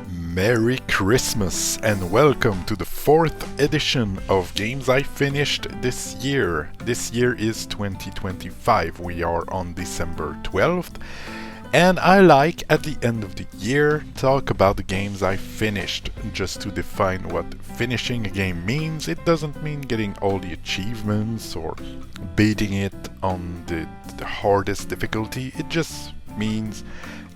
Merry Christmas and welcome to the fourth edition of Games I Finished this year. This year is 2025. We are on December 12th, and I like at the end of the year talk about the games I finished. Just to define what finishing a game means, it doesn't mean getting all the achievements or beating it on the hardest difficulty. It just means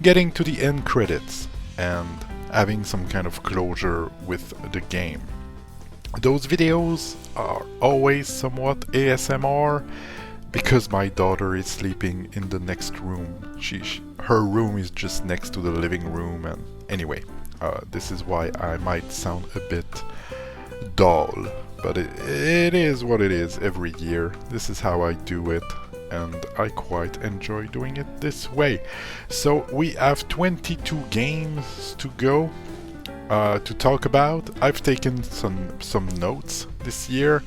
getting to the end credits and having some kind of closure with the game. Those videos are always somewhat ASMR because my daughter is sleeping in the next room. Her room is just next to the living room, and anyway, this is why I might sound a bit dull, but it is what it is every year. This is how I do it, and I quite enjoy doing it this way. So we have 22 games to go to talk about. I've taken some notes this year,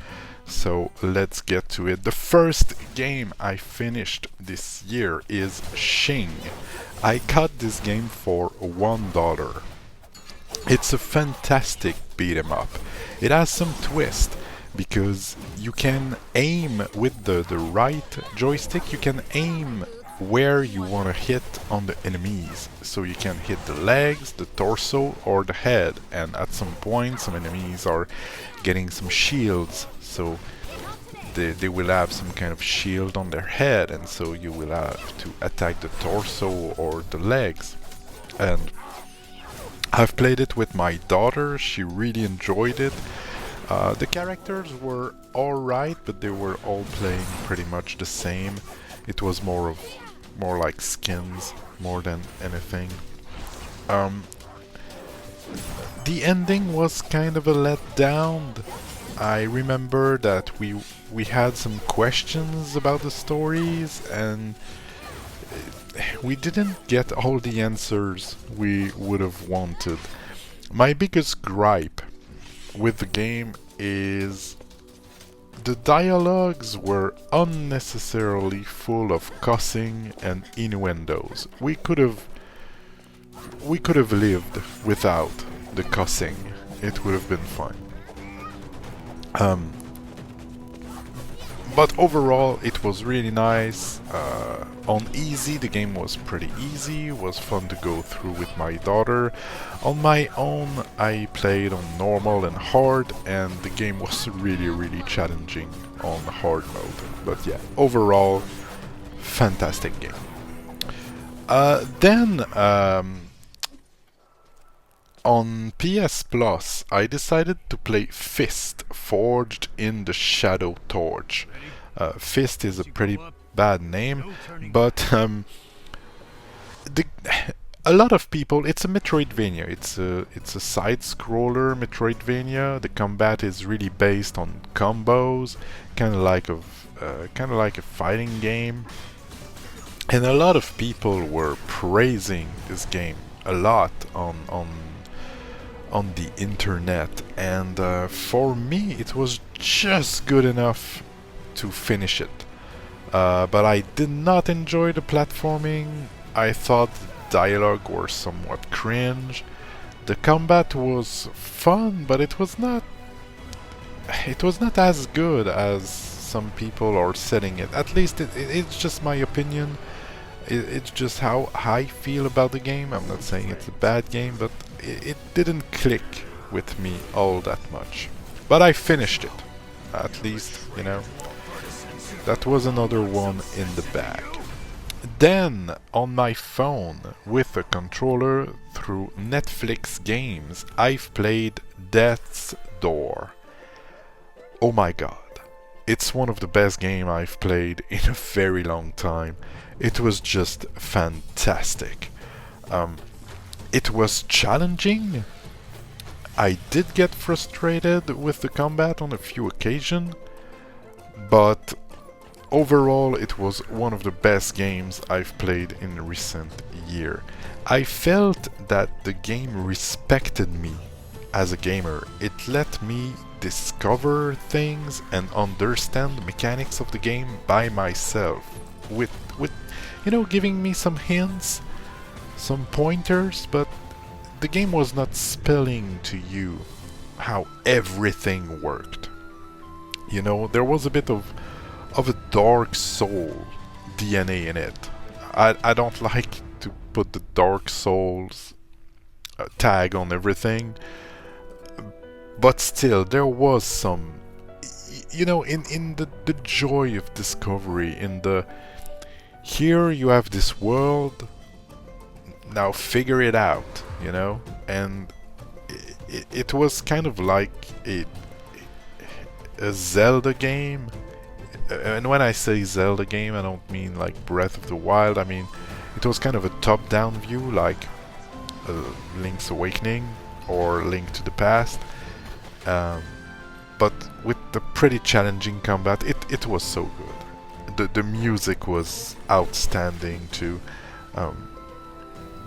so let's get to it. The first game I finished this year is Shing. I got this game for $1. It's a fantastic beat 'em up. It has some twist, because you can aim with the right joystick, you can aim where you want to hit on the enemies. So you can hit the legs, the torso, or the head, and at some point some enemies are getting some shields, so they will have some kind of shield on their head, and so you will have to attack the torso or the legs. And I've played it with my daughter, she really enjoyed it. The characters were alright, but they were all playing pretty much the same. It was more like skins more than anything. The ending was kind of a letdown. I remember that we had some questions about the stories, and we didn't get all the answers we would have wanted. My biggest gripe with the game is the dialogues were unnecessarily full of cussing and innuendos. We could have lived without the cussing. It would have been fine. But overall, it was really nice. On easy, the game was pretty easy. It was fun to go through with my daughter. On my own, I played on normal and hard, and the game was really challenging on hard mode. But yeah, overall, fantastic game. Then on PS Plus, I decided to play Fist, Forged in the Shadow Torch. Fist is a pretty bad name, but a lot of people. It's a Metroidvania. It's a side-scroller Metroidvania. The combat is really based on combos, kind of like a fighting game. And a lot of people were praising this game a lot on the internet, and for me it was just good enough to finish it. But I did not enjoy the platforming. I thought the dialogue were somewhat cringe. The combat was fun, but it was not as good as some people are setting it. At least it's just my opinion. It's just how I feel about the game. I'm not saying it's a bad game, but it didn't click with me all that much. But I finished it. At least, you know. That was another one in the bag. Then, on my phone, with a controller through Netflix games, I've played Death's Door. Oh my god. It's one of the best games I've played in a very long time. It was just fantastic. It was challenging. I did get frustrated with the combat on a few occasions, but overall it was one of the best games I've played in recent year. I felt that the game respected me as a gamer. It let me discover things and understand the mechanics of the game by myself, with giving me some hints, some pointers, but the game was not spelling to you how everything worked. You know, there was a bit of a Dark Soul DNA in it. I don't like to put the Dark Souls tag on everything, but still there was some, you know, in the joy of discovery, in the here you have this world, now figure it out, you know. And it was kind of like a Zelda game. And when I say Zelda game, I don't mean like Breath of the Wild. I mean, it was kind of a top-down view, like Link's Awakening or Link to the Past, but with the pretty challenging combat. It was so good. The music was outstanding too.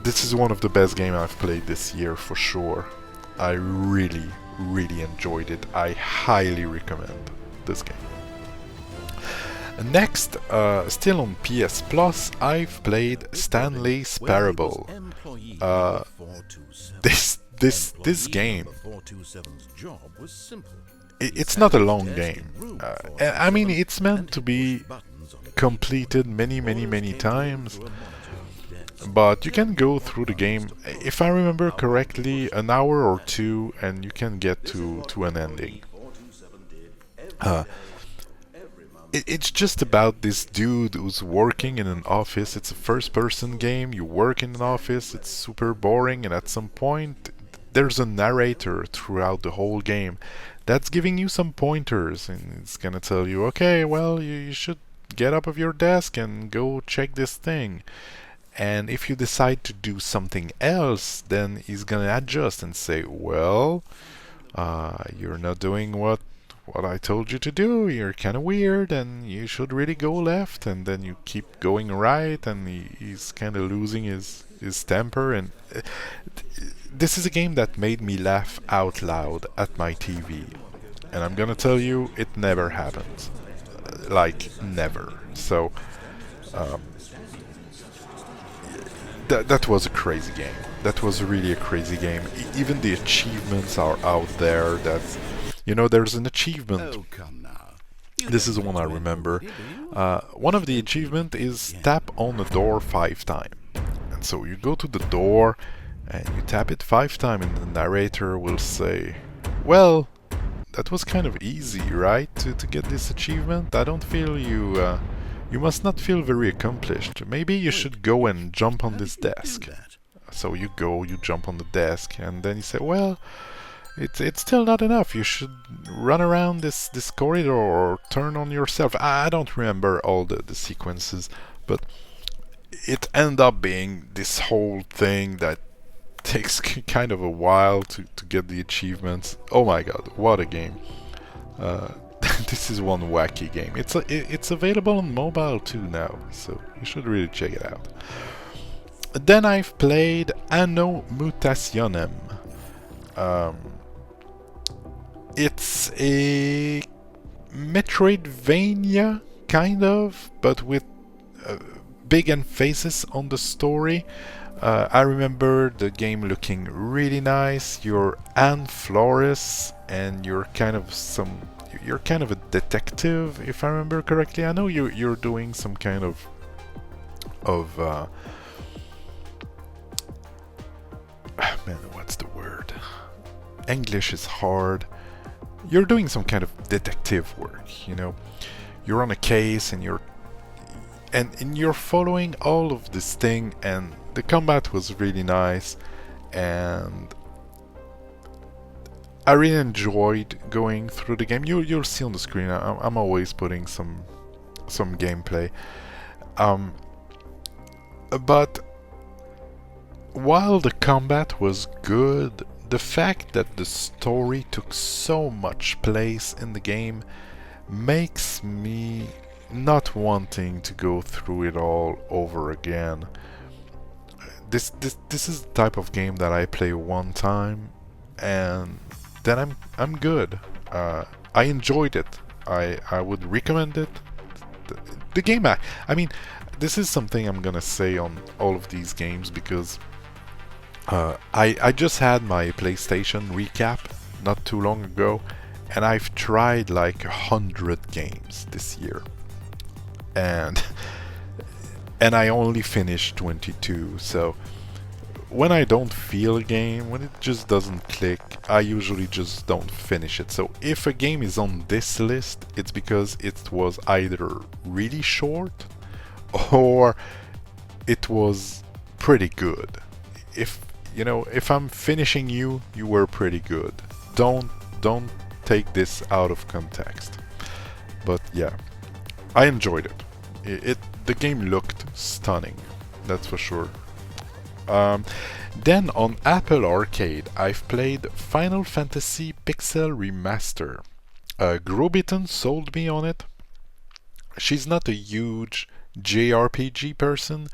This is one of the best games I've played this year for sure. I really, really enjoyed it. I highly recommend this game. Next, still on PS Plus, I've played Stanley's Parable. This game, it's not a long game. I mean, it's meant to be completed many times, but you can go through the game, if I remember correctly, an hour or two, and you can get to an ending. It's just about this dude who's working in an office. It's a first-person game. You work in an office. It's super boring, and at some point, there's a narrator throughout the whole game that's giving you some pointers, and it's gonna tell you, okay, well, you should get up of your desk and go check this thing. And if you decide to do something else, then he's gonna adjust and say, well, you're not doing what I told you to do, you're kind of weird, and you should really go left. And then you keep going right, and he's kind of losing his temper. And this is a game that made me laugh out loud at my TV, and I'm gonna tell you, it never happens, like never. So that was a crazy game. That was really a crazy game. Even the achievements are out there. That's, you know, there's an achievement. Oh, come now. This is one I remember. One of the achievement is tap on the door 5 times. And so you go to the door and you tap it 5 times, and the narrator will say, well, that was kind of easy, right, to get this achievement? I don't feel you must not feel very accomplished. Maybe you should go and jump on this desk. So you go, you jump on the desk, and then you say, well, it's still not enough. You should run around this corridor or turn on yourself. I don't remember all the sequences, but it ended up being this whole thing that takes kind of a while to get the achievements. Oh my god, what a game. This is one wacky game. It's available on mobile too now, so you should really check it out. Then I've played Anno Mutationem. It's a Metroidvania, kind of, but with big emphasis on the story. I remember the game looking really nice. You're Anne Flores, and you're kind of a detective, if I remember correctly. I know you're doing some kind of man, what's the word? English is hard. You're doing some kind of detective work, you know. You're on a case, and you're following all of this thing, and the combat was really nice, and I really enjoyed going through the game. You'll see on the screen. I'm always putting some gameplay. But while the combat was good, the fact that the story took so much place in the game makes me not wanting to go through it all over again. This is the type of game that I play one time, and then I'm good. I enjoyed it. I would recommend it. The game, I mean, this is something I'm gonna say on all of these games, because I just had my PlayStation recap not too long ago, and I've tried like 100 games this year, and and I only finished 22. So when I don't feel a game, when it just doesn't click, I usually just don't finish it. So if a game is on this list, it's because it was either really short or it was pretty good. If you know, if I'm finishing you, you were pretty good. Don't take this out of context. But yeah, I enjoyed it. The game looked stunning, that's for sure. Then on Apple Arcade, I've played Final Fantasy Pixel Remaster. Grobiton sold me on it. She's not a huge JRPG person,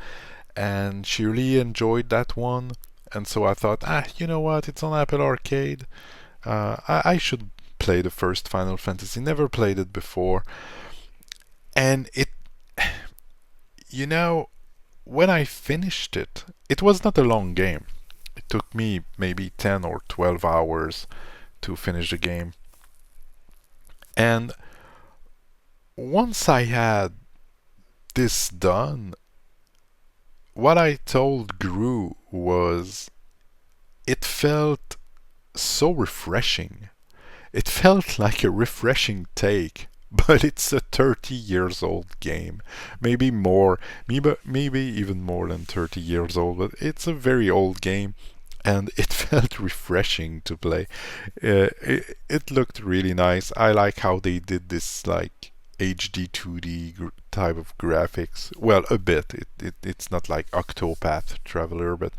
and she really enjoyed that one. And so I thought, you know what? It's on Apple Arcade. I should play the first Final Fantasy. Never played it before, and you know, when I finished it, it was not a long game. It took me maybe 10 or 12 hours to finish the game. And once I had this done, what I told Gru was it felt so refreshing. It felt like a refreshing take, but it's a 30 years old game. Maybe more, maybe even more than 30 years old, but it's a very old game, and it felt refreshing to play. It looked really nice. I like how they did this like HD 2D type of graphics. Well, a bit. It's not like Octopath Traveler, but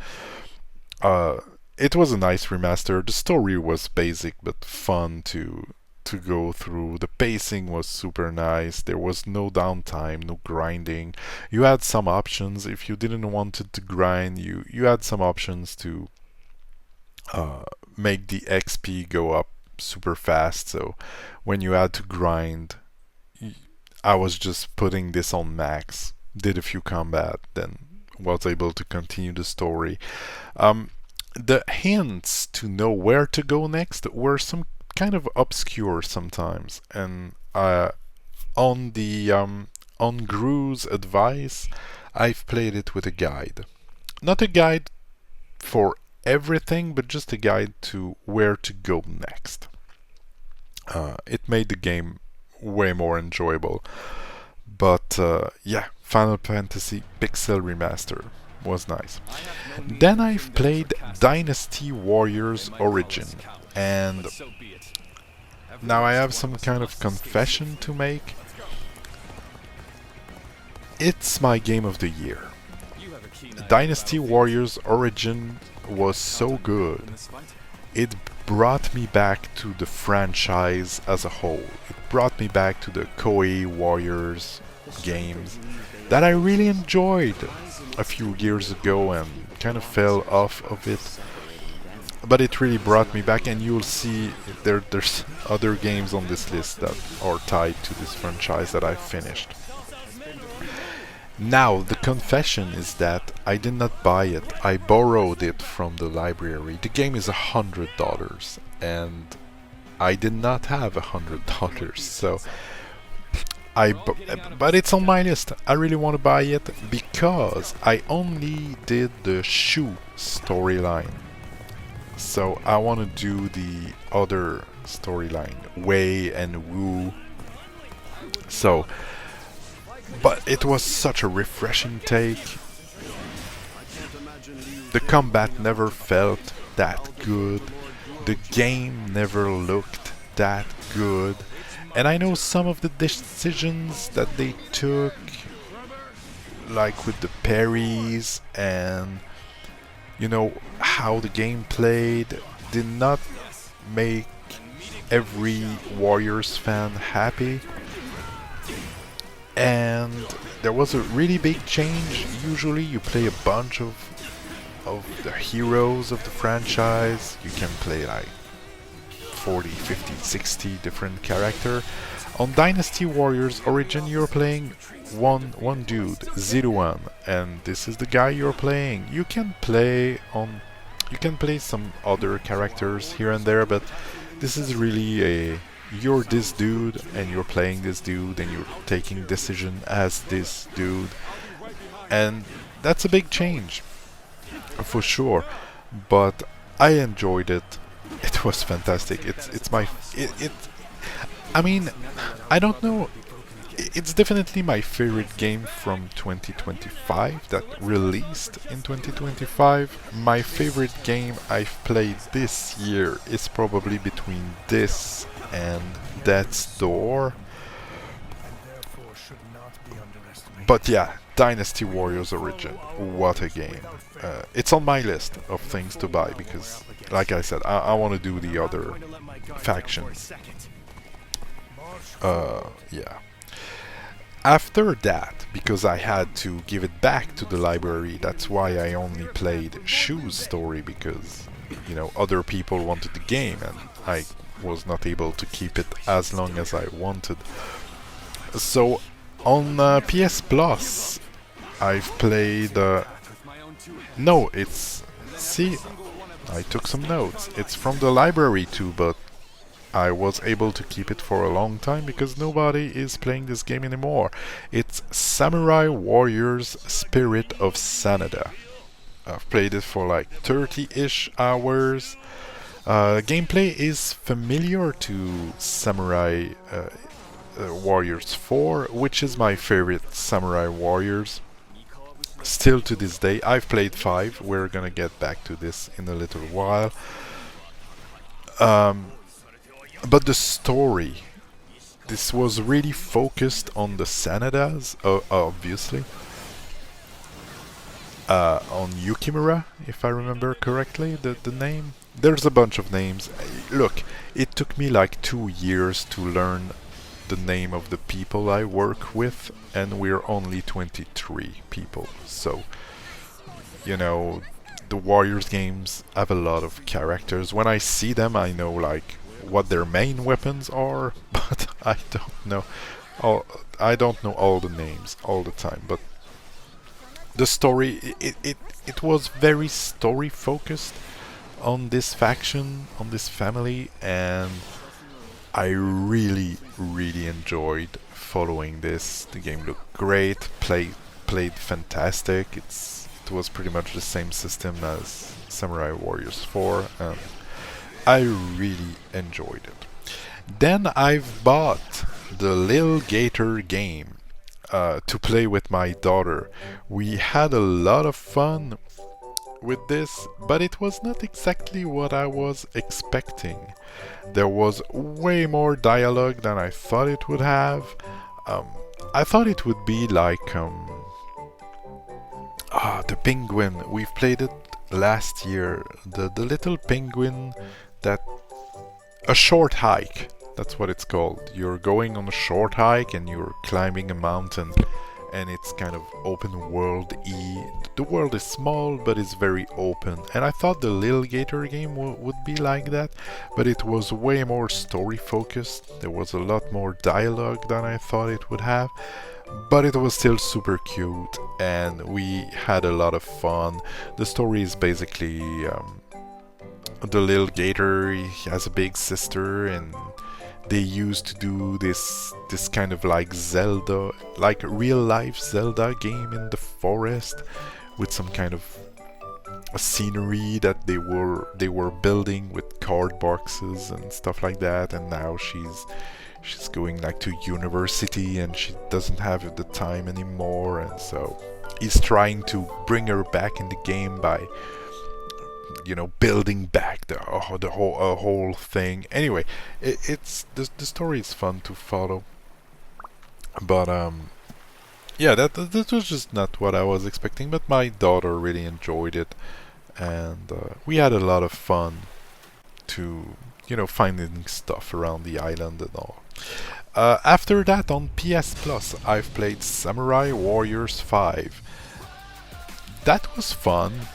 it was a nice remaster. The story was basic but fun to go through. The pacing was super nice. There was no downtime, no grinding. You had some options if you didn't want it to grind. You had some options to make the XP go up super fast. So when you had to grind, I was just putting this on max, did a few combat, then was able to continue the story. The hints to know where to go next were some kind of obscure sometimes, and on Gru's advice, I've played it with a guide. Not a guide for everything, but just a guide to where to go next. It made the game way more enjoyable. But yeah, Final Fantasy Pixel Remaster was nice. Then I've played Dynasty Warriors Origin, and now I have some kind of confession to make. It's my game of the year. Dynasty Warriors Origin was so good. It brought me back to the franchise as a whole. It brought me back to the Koei Warriors games that I really enjoyed a few years ago and kind of fell off of it. But it really brought me back, and you'll see there's other games on this list that are tied to this franchise that I finished. Now, the confession is that I did not buy it. I borrowed it from the library. The game is $100, and I did not have $100, so but it's on my list. I really want to buy it because I only did the Shu storyline. So I want to do the other storyline, Wei and Wu. So, but it was such a refreshing take. The combat never felt that good. The game never looked that good. And I know some of the decisions that they took, like with the parries and you know how the game played, did not make every Warriors fan happy. And there was a really big change. Usually you play a bunch of the heroes of the franchise. You can play like 40, 50, 60 different characters. On Dynasty Warriors Origin you're playing one dude, Ziruan, and this is the guy you're playing. You can play on You can play some other characters here and there, but this is really a you're this dude and you're playing this dude and you're taking decision as this dude, and that's a big change for sure. But I enjoyed it. It was fantastic. It's my it I mean, I don't know. It's definitely my favorite game from 2025 that released in 2025. My favorite game I've played this year is probably between this and Death's Door. But yeah, Dynasty Warriors Origin, what a game. It's on my list of things to buy because, like I said, I want to do the other factions. Yeah. After that, because I had to give it back to the library, that's why I only played Shu's story, because, you know, other people wanted the game and I was not able to keep it as long as I wanted. So on PS Plus, I've played... no, it's... see, I took some notes. It's from the library too, but I was able to keep it for a long time because nobody is playing this game anymore. It's Samurai Warriors Spirit of Sanada. I've played it for like 30-ish hours. Gameplay is familiar to Samurai Warriors 4, which is my favorite Samurai Warriors. Still to this day, I've played 5. We're gonna get back to this in a little while. But the story, this was really focused on the Sanadas, obviously. On Yukimura, if I remember correctly, the name. There's a bunch of names. Look, it took me like 2 years to learn the name of the people I work with, and we're only 23 people. So, you know, the Warriors games have a lot of characters. When I see them, I know like what their main weapons are, but I don't know all the names all the time. But the story, it was very story focused on this faction, on this family, and I really enjoyed following this. The game looked great, played fantastic. It was pretty much the same system as Samurai Warriors 4. I really enjoyed it. Then I've bought the Lil Gator game to play with my daughter. We had a lot of fun with this, but it was not exactly what I was expecting. There was way more dialogue than I thought it would have. I thought it would be like the penguin. We've played it last year. The little penguin that... a short hike, that's what it's called. You're going on a short hike and you're climbing a mountain, and it's kind of open world-y. The world is small, but it's very open. And I thought the Lil Gator game would be like that, but it was way more story-focused. There was a lot more dialogue than I thought it would have. But it was still super cute, and we had a lot of fun. The story is basically... the Lil Gator, he has a big sister, and they used to do this kind of like Zelda, like real life Zelda game in the forest with some kind of a scenery that they were building with card boxes and stuff like that. And now she's going like to university and she doesn't have the time anymore, and so he's trying to bring her back in the game by, you know, building back the whole thing. Anyway, it's the story is fun to follow, but yeah, that was just not what I was expecting. But my daughter really enjoyed it, and we had a lot of fun to, you know, finding stuff around the island and all. After that, on PS Plus, I've played Samurai Warriors 5. That was fun.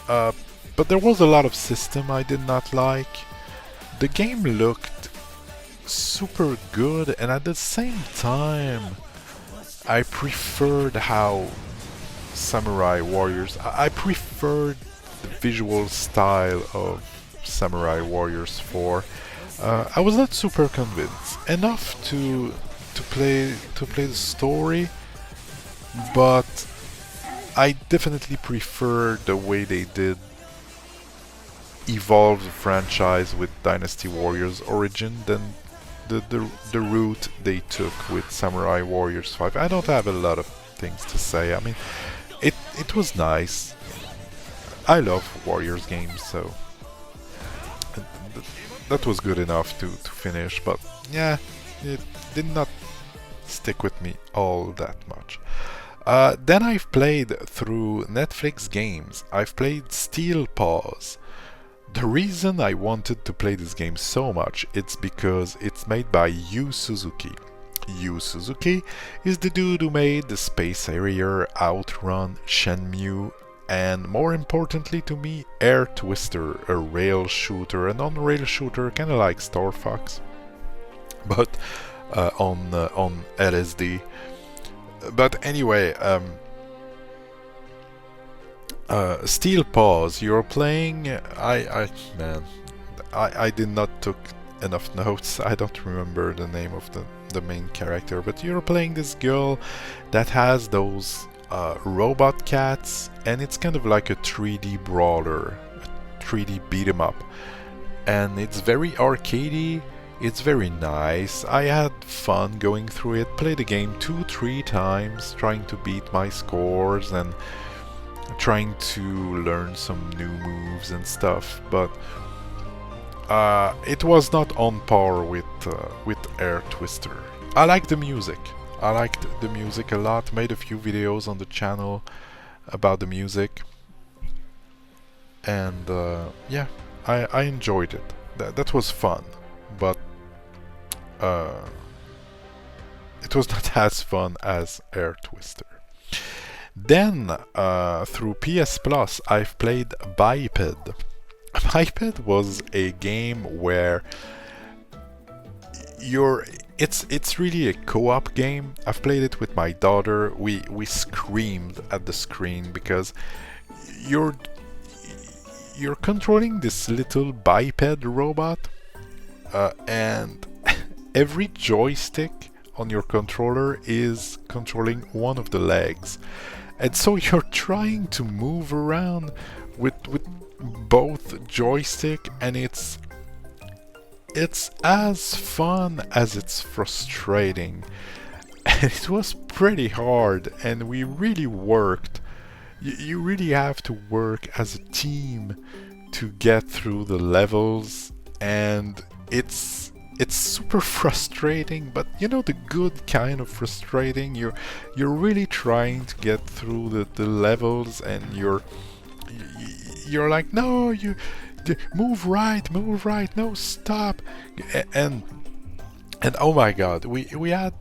But there was a lot of system I did not like. The game looked super good, and at the same time I preferred how Samurai Warriors... I preferred the visual style of Samurai Warriors 4. I was not super convinced enough to play the story, but I definitely prefer the way they did evolve the franchise with Dynasty Warriors Origin than the route they took with Samurai Warriors 5. I don't have a lot of things to say. I mean, it was nice. I love Warriors games, so that was good enough to finish, but yeah, it did not stick with me all that much. Then I've played through Netflix games. I've played Steel Paws. The reason I wanted to play this game so much it's because it's made by Yu Suzuki. Yu Suzuki is the dude who made the Space Harrier, Outrun, Shenmue, and more importantly to me, Air Twister, a rail shooter, a non-rail shooter, kinda like Star Fox, but on LSD. But anyway, Steel Paws, you're playing. I did not took enough notes. I don't remember the name of the main character, but you're playing this girl that has those robot cats, and it's kind of like a 3D brawler, a 3D beat 'em up, and it's very arcadey. It's very nice. I had fun going through it. Played the game 2-3 times, trying to beat my scores and trying to learn some new moves and stuff, but it was not on par with Air Twister. I liked the music. I liked the music a lot. Made a few videos on the channel about the music, and yeah, I enjoyed it. That was fun, but it was not as fun as Air Twister. Then, through PS Plus, I've played Biped. Biped was a game where it's really a co-op game. I've played it with my daughter. We screamed at the screen because you're controlling this little biped robot, and every joystick on your controller is controlling one of the legs, and so you're trying to move around with both joystick, and it's as fun as it's frustrating. And it was pretty hard, and we really worked. You really have to work as a team to get through the levels, and it's super frustrating, but you know, the good kind of frustrating. You're really trying to get through the levels, and you're like, no, move right, no, stop, and oh my god, we had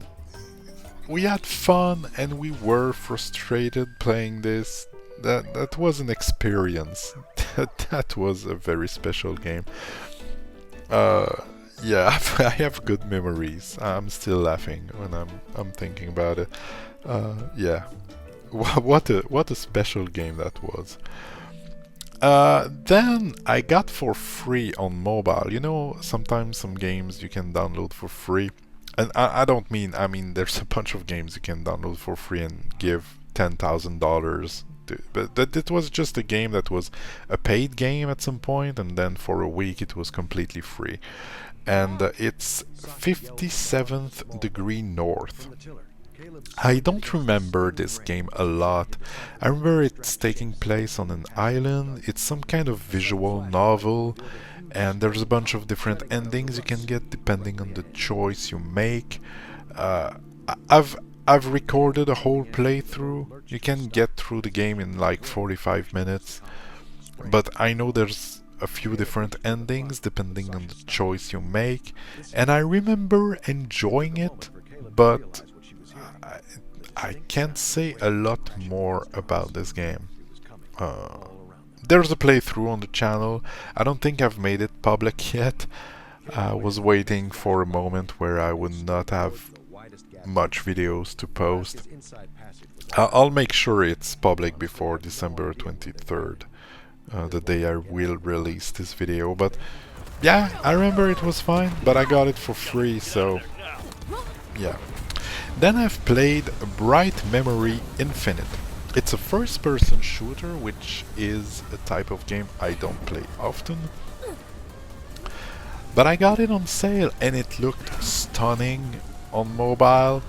fun, and we were frustrated playing this. That was an experience. That was a very special game. Yeah, I have good memories. I'm still laughing when I'm thinking about it. Yeah, what a special game that was. Then I got for free on mobile. You know, sometimes some games you can download for free, and I don't mean, I mean there's a bunch of games you can download for free and give $10,000. But it was just a game that was a paid game at some point, and then for a week it was completely free. And it's 57th Degree North. I don't remember this game a lot. I remember it's taking place on an island. It's some kind of visual novel, and there's a bunch of different endings you can get depending on the choice you make. I've recorded a whole playthrough. You can get through the game in like 45 minutes, but I know there's a few different endings depending on the choice you make, and I remember enjoying it, but I can't say a lot more about this game. There's a playthrough on the channel. I don't think I've made it public yet. I was waiting for a moment where I would not have much videos to post. I'll make sure it's public before December 23rd. the day I will release this video. But yeah, I remember it was fine, but I got it for free, so yeah. Then I've played Bright Memory Infinite. It's a first-person shooter, which is a type of game I don't play often. But I got it on sale and it looked stunning on mobile.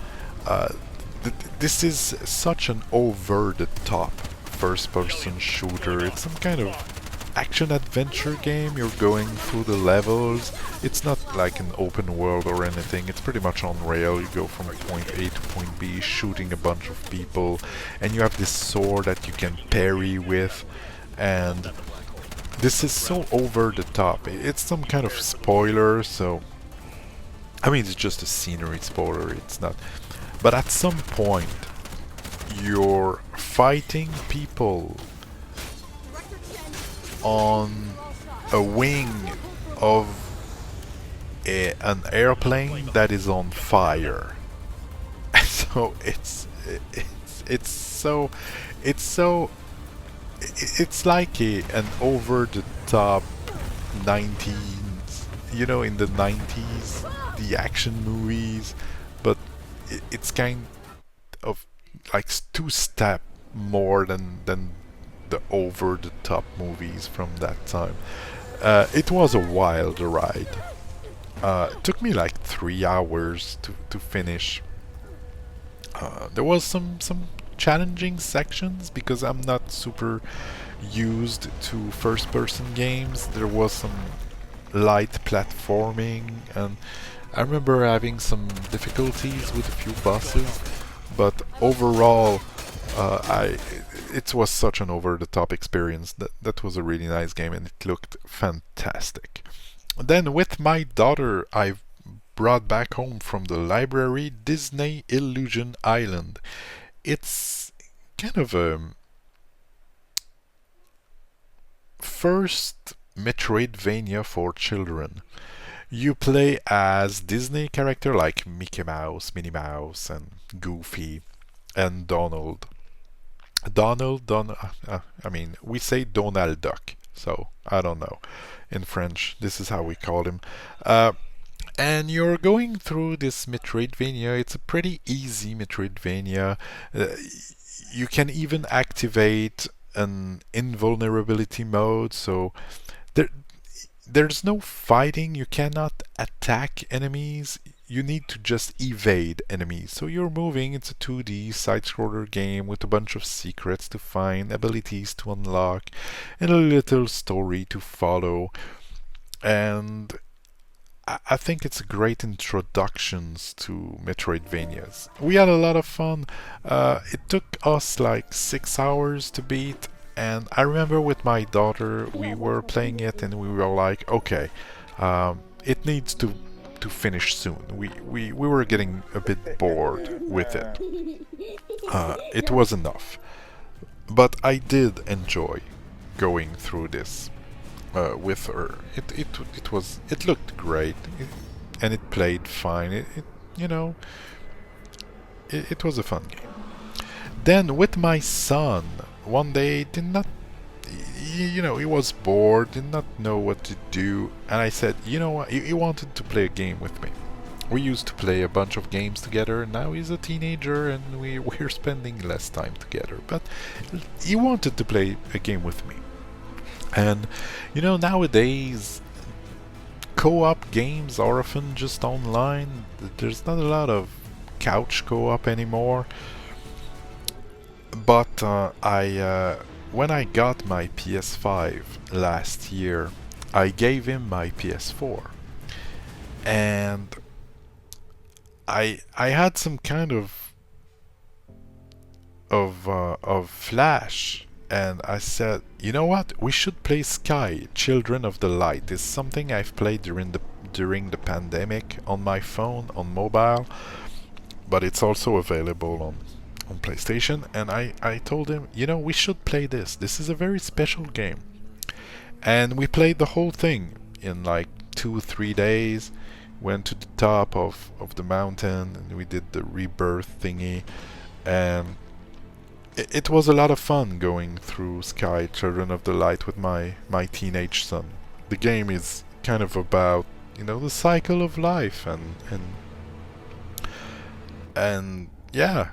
This is such an over-the-top first-person shooter. It's some kind of action-adventure game. You're going through the levels. It's not like an open world or anything. It's pretty much on rail. You go from point A to point B, shooting a bunch of people, and you have this sword that you can parry with, and this is so over the top. It's some kind of spoiler, so I mean it's just a scenery spoiler, it's not. But at some point you're fighting people on a wing of an airplane that is on fire. So it's like an over-the-top 19s, you know, in the 90s, the action movies, but it's kind of like two-step more than the over-the-top movies from that time. It was a wild ride. It took me like 3 hours to finish. There was some challenging sections because I'm not super used to first-person games. There was some light platforming, and I remember having some difficulties with a few bosses, but overall it was such an over-the-top experience. That was a really nice game and it looked fantastic. Then with my daughter I brought back home from the library Disney Illusion Island. It's kind of a first Metroidvania for children. You play as Disney character like Mickey Mouse, Minnie Mouse, and Goofy, and Donald. I mean, we say Donald Duck, so I don't know. In French, this is how we call him. And you're going through this Metroidvania. It's a pretty easy Metroidvania. You can even activate an invulnerability mode, so there's no fighting. You cannot attack enemies. You need to just evade enemies. So you're moving. It's a 2D side-scroller game with a bunch of secrets to find, abilities to unlock, and a little story to follow. And I think it's a great introduction to Metroidvanias. We had a lot of fun. It took us like 6 hours to beat, and I remember with my daughter we were playing it and we were like, okay, it needs to finish soon. We were getting a bit bored with it. It was enough. But I did enjoy going through this with her. It looked great, and it played fine. It was a fun game. Then with my son, one day he was bored, did not know what to do, and I said, you know what, he wanted to play a game with me. We used to play a bunch of games together. Now he's a teenager and we're spending less time together, but he wanted to play a game with me. And nowadays co-op games are often just online. There's not a lot of couch co-op anymore. But when I got my PS5 last year, I gave him my PS4, and I had some kind of flash, and I said, you know what? We should play Sky, Children of the Light. It's something I've played during the pandemic on my phone, on mobile, but it's also available on PlayStation. And I told him, we should play this. This is a very special game. And we played the whole thing in like 2-3 days. Went to the top of the mountain and we did the rebirth thingy, and it was a lot of fun going through Sky Children of the Light with my teenage son. The game is kind of about, you know, the cycle of life and yeah,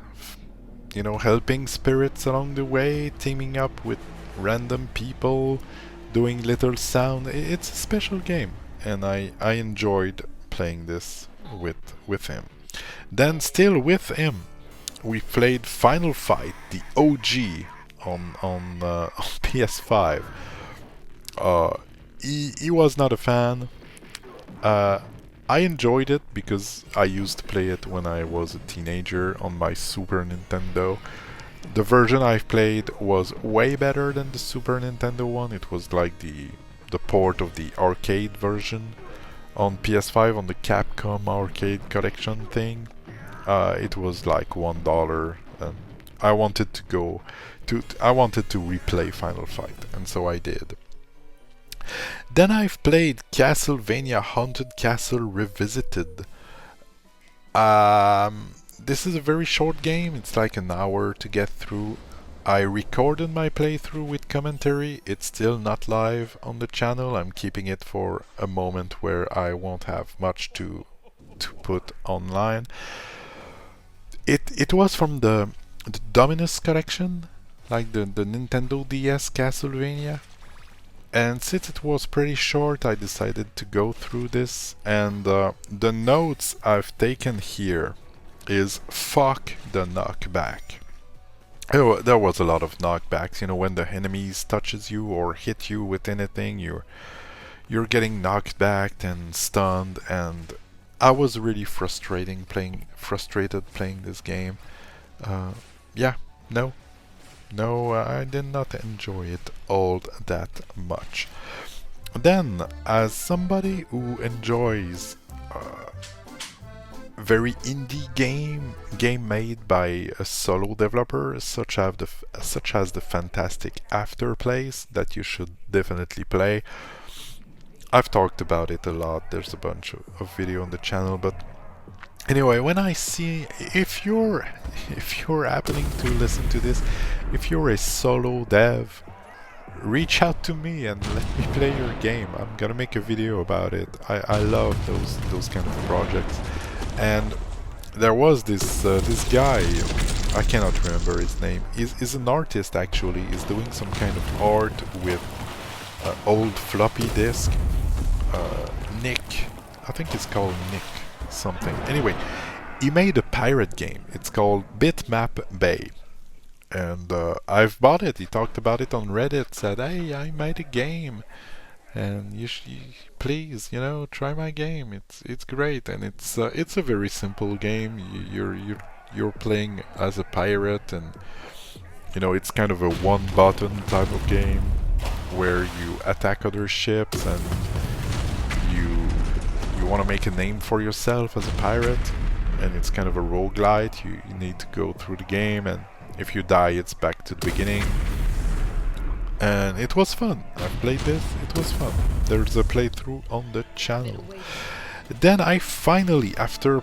you know, helping spirits along the way, teaming up with random people, doing little sound. It's a special game, and I enjoyed playing this with him. Then still with him, we played Final Fight, the OG, on PS5. He was not a fan. I enjoyed it because I used to play it when I was a teenager on my Super Nintendo. The version I've played was way better than the Super Nintendo one. It was like the port of the arcade version on PS5 on the Capcom Arcade Collection thing. It was like $1, and I wanted to replay Final Fight, and so I did. Then I've played Castlevania Haunted Castle Revisited. This is a very short game, it's like an hour to get through. I recorded my playthrough with commentary. It's still not live on the channel. I'm keeping it for a moment where I won't have much to put online. It was from the Dominus collection, like the Nintendo DS Castlevania. And since it was pretty short, I decided to go through this, and the notes I've taken here is fuck the knockback. Oh, there was a lot of knockbacks, you know, when the enemies touches you or hit you with anything, you're getting knocked back and stunned, and I was really frustrated playing this game. Yeah, no, I did not enjoy it all that much. Then, as somebody who enjoys very indie game made by a solo developer, such as the fantastic Afterplays that you should definitely play. I've talked about it a lot. There's a bunch of video on the channel, but anyway, when I see, if you're happening to listen to this, if you're a solo dev, reach out to me and let me play your game. I'm gonna make a video about it. I love those kind of projects. And there was this guy, I cannot remember his name. He's an artist actually. He's doing some kind of art with old floppy disk. Nick, I think it's called Nick something. Anyway, he made a pirate game. It's called Bitmap Bay, and I've bought it. He talked about it on Reddit. Said, "Hey, I made a game, and you please, you know, try my game. It's great, and it's a very simple game. You're playing as a pirate, and you know, it's kind of a one-button type of game where you attack other ships and you want to make a name for yourself as a pirate, and it's kind of a roguelite. You need to go through the game, and if you die, it's back to the beginning. And it was fun. I played this, it was fun. There's a playthrough on the channel. Then I finally, after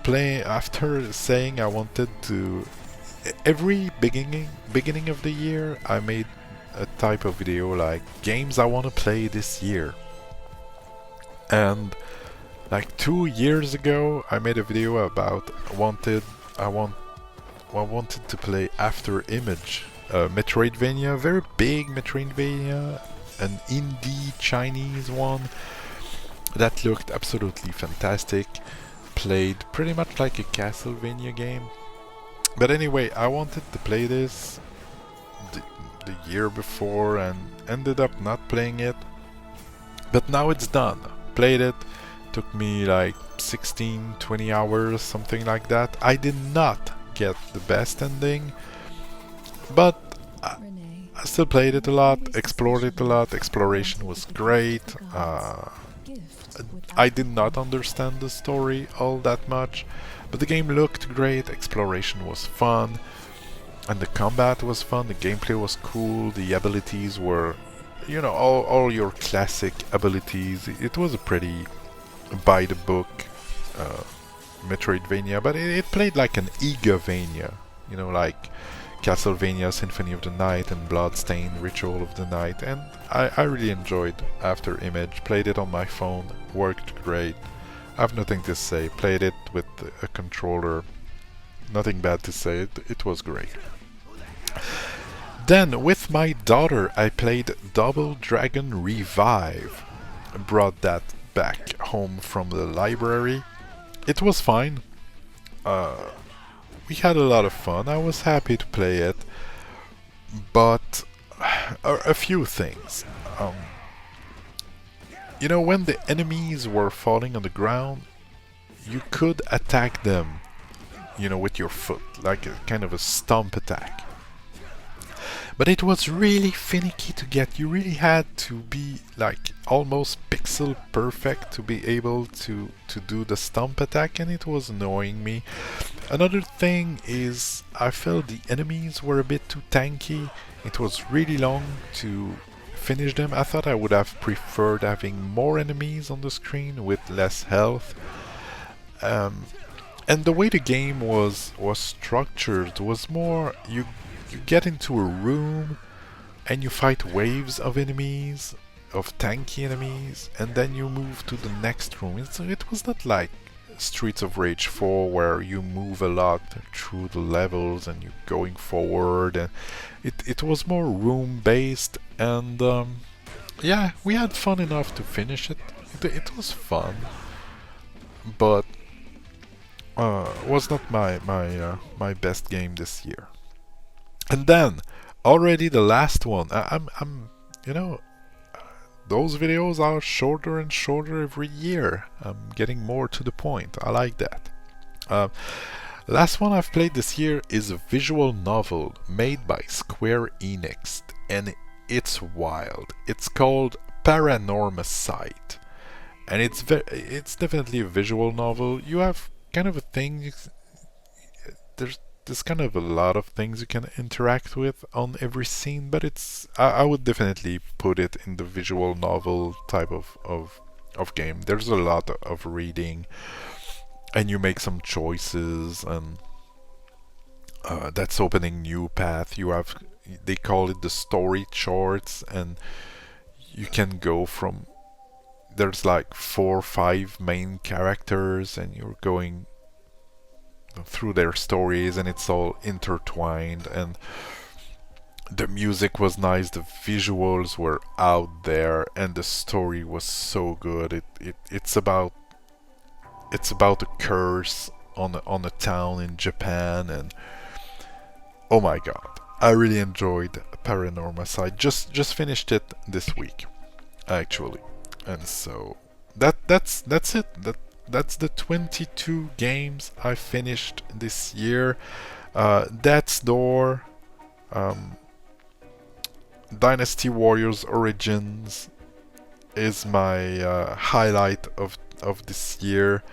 saying I wanted to, every beginning of the year, I made a type of video like games I want to play this year. And like 2 years ago, I made a video about I wanted to play After Image, Metroidvania, very big Metroidvania, an indie Chinese one that looked absolutely fantastic, played pretty much like a Castlevania game. But anyway, I wanted to play this the year before and ended up not playing it. But now it's done. Played it. Took me like 16-20 hours, something like that. I did not get the best ending, but I still played it a lot, explored it a lot. Exploration was great. I did not understand the story all that much, but the game looked great. Exploration was fun, and the combat was fun. The gameplay was cool. The abilities were, you know, all your classic abilities. It was a pretty by the book Metroidvania, but it played like an Igavania, you know, like Castlevania Symphony of the Night and Bloodstained Ritual of the Night, and I really enjoyed After Image. Played it on my phone, worked great. I have nothing to say. Played it with a controller, nothing bad to say. It was great. Then with my daughter I played Double Dragon Revive. Brought that back home from the library. It was fine. We had a lot of fun. I was happy to play it, but a few things. You know, when the enemies were falling on the ground, you could attack them, you know, with your foot, like a kind of a stomp attack. But it was really finicky to get. You really had to be like almost pixel perfect to be able to do the stomp attack, and it was annoying me. Another thing is I felt the enemies were a bit too tanky. It was really long to finish them. I thought I would have preferred having more enemies on the screen with less health. And the way the game was structured was more you get into a room and you fight waves of enemies, of tanky enemies, and then you move to the next room. It was not like Streets of Rage 4 where you move a lot through the levels and you're going forward, and it was more room based, and yeah, we had fun enough to finish it. It was fun, but was not my best game this year. And then already the last one. I'm you know, those videos are shorter and shorter every year. I'm getting more to the point. I like that. Last one I've played this year is a visual novel made by Square Enix, and it's wild. It's called Paranormasight, and it's definitely a visual novel. You have kind of a thing. There's kind of a lot of things you can interact with on every scene, but I would definitely put it in the visual novel type of game. There's a lot of reading, and you make some choices, and that's opening new path. They call it the story charts, and you can go from, there's like 4 or 5 main characters, and you're going through their stories, and it's all intertwined, and the music was nice, the visuals were out there, and the story was so good. It's about a curse on a town in Japan, and oh my god, I really enjoyed Paranormasight. Just finished it this week, actually, and so that's it. That's the 22 games I finished this year. Death's Door, Dynasty Warriors Origins is my highlight of this year.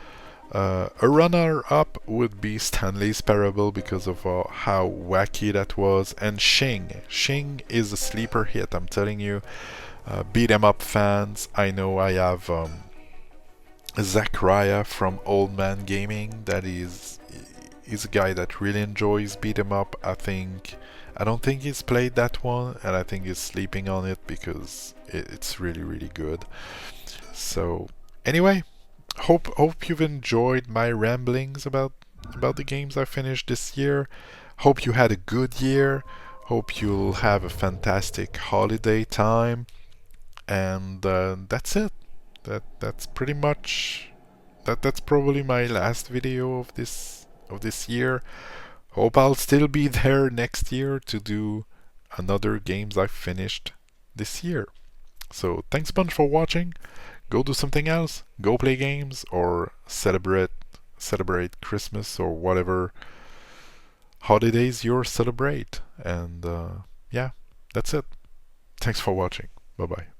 A runner-up would be Stanley's Parable because of how wacky that was, and Shing. Shing is a sleeper hit, I'm telling you. Beat 'em up fans, I know I have Zachariah from Old Man Gaming, that he's a guy that really enjoys beat 'em up. I don't think he's played that one, and I think he's sleeping on it because it's really good. So anyway, hope you've enjoyed my ramblings about the games I finished this year. Hope you had a good year. Hope you'll have a fantastic holiday time, and that's it. That's pretty much that's probably my last video of this year. Hope I'll still be there next year to do another games I finished this year. So thanks a bunch for watching. Go do something else. Go play games or celebrate Christmas or whatever holidays you celebrate. And yeah, that's it. Thanks for watching. Bye bye.